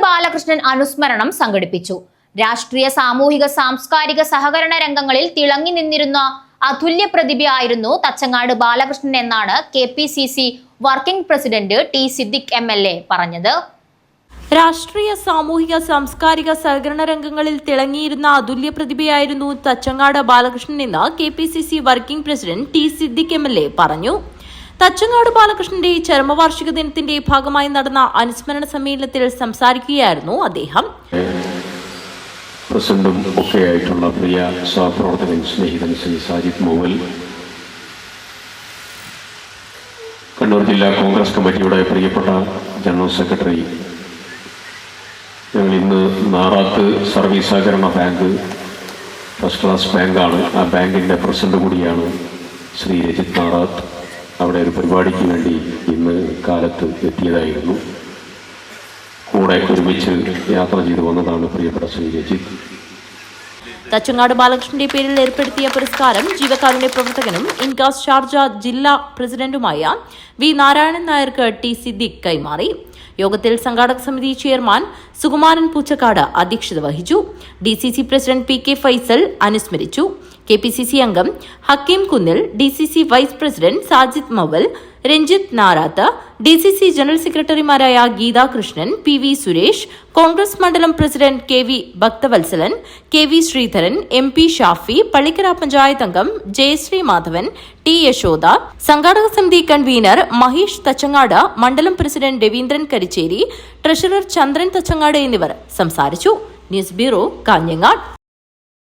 ബാലകൃഷ്ണൻ അനുസ്മരണം സംഘടിപ്പിച്ചു. രാഷ്ട്രീയ, സാമൂഹിക, സാംസ്കാരിക, സഹകരണ രംഗങ്ങളിൽ തിളങ്ങി നിന്നിരുന്ന അതുല്യ പ്രതിഭയായിരുന്നു തച്ചങ്ങാട് ബാലകൃഷ്ണൻ എന്നാണ് KPCC working president T. Siddique MLA പറഞ്ഞത്. രാഷ്ട്രീയ, സാമൂഹിക, സാംസ്കാരിക, സഹകരണ രംഗങ്ങളിൽ തിളങ്ങിയിരുന്ന അതുല്യ പ്രതിഭയായിരുന്നു തച്ചങ്ങാട് ബാലകൃഷ്ണൻ എന്ന് KPCC working president T. Siddique MLA പറഞ്ഞു. തച്ചങ്ങാട് ബാലകൃഷ്ണന്റെ ചരമവാർഷിക ദിനത്തിന്റെ ഭാഗമായി നടന്ന അനുസ്മരണ സമ്മേളനത്തിൽ സംസാരിക്കുകയായിരുന്നു അദ്ദേഹം. പ്രസിഡന്റും ഒക്കെയായിട്ടുള്ള പ്രിയ സഹപ്രവർത്തകൻ സ്നേഹിതൻ ശ്രീ സാജിദ് മൗവൽ, കണ്ണൂർ ജില്ലാ കോൺഗ്രസ് കമ്മിറ്റിയുടെ പ്രിയപ്പെട്ട ജനറൽ സെക്രട്ടറി, ഞങ്ങൾ ഇന്ന് നാറാത്ത് സർവീസ് സഹകരണ ബാങ്ക് ഫസ്റ്റ് ക്ലാസ് ബാങ്കാണ്, ആ ബാങ്കിൻ്റെ പ്രസിഡന്റ് കൂടിയാണ് ശ്രീ രജിത് നാറാത്ത്. അവിടെ ഒരു പരിപാടിക്ക് വേണ്ടി ഇന്ന് കാലത്ത് എത്തിയതായിരുന്നു. കൂടെ ഒരുമിച്ച് യാത്ര ചെയ്തു വന്നതാണ് പ്രിയപ്പെട്ട ശ്രീ രജിത്. തച്ചങ്ങാട് ബാലകൃഷ്ണന്റെ പേരിൽ ഏർപ്പെടുത്തിയ പുരസ്കാരം ജീവകാരുണ്യ പ്രവർത്തകനും ഇൻകാസ് ഷാർജ ജില്ലാ പ്രസിഡന്റുമായ V. നാരായണൻ നായർക്ക് T. സിദ്ദിഖ് കൈമാറി. യോഗത്തിൽ സംഘാടക സമിതി ചെയർമാൻ സുകുമാരൻ പൂച്ചക്കാട് അധ്യക്ഷത വഹിച്ചു. DCC president P. K. Faisal അനുസ്മരിച്ചു. KPCC അംഗം Hakeem Kunnil, DCC vice president Sajid Maval, Ranjith Narath, DCC general സെക്രട്ടറിമാരായ ഗീതാ കൃഷ്ണൻ, PV സുരേഷ്, കോൺഗ്രസ് മണ്ഡലം president KV Bhakthavathsalan, KV Sreedharan, MP Shafi, Pallikkara panchayat അംഗം ജയശ്രീ മാധവൻ, T. യശോദ, സംഘാടക സമിതി കൺവീനർ മഹേഷ് തച്ചങ്ങാട്, മണ്ഡലം പ്രസിഡന്റ് രവീന്ദ്രൻ കരിച്ചേരി, ട്രഷറർ ചന്ദ്രൻ തച്ചങ്ങാട് എന്നിവർ സംസാരിച്ചു. News bureau, Kanhangad.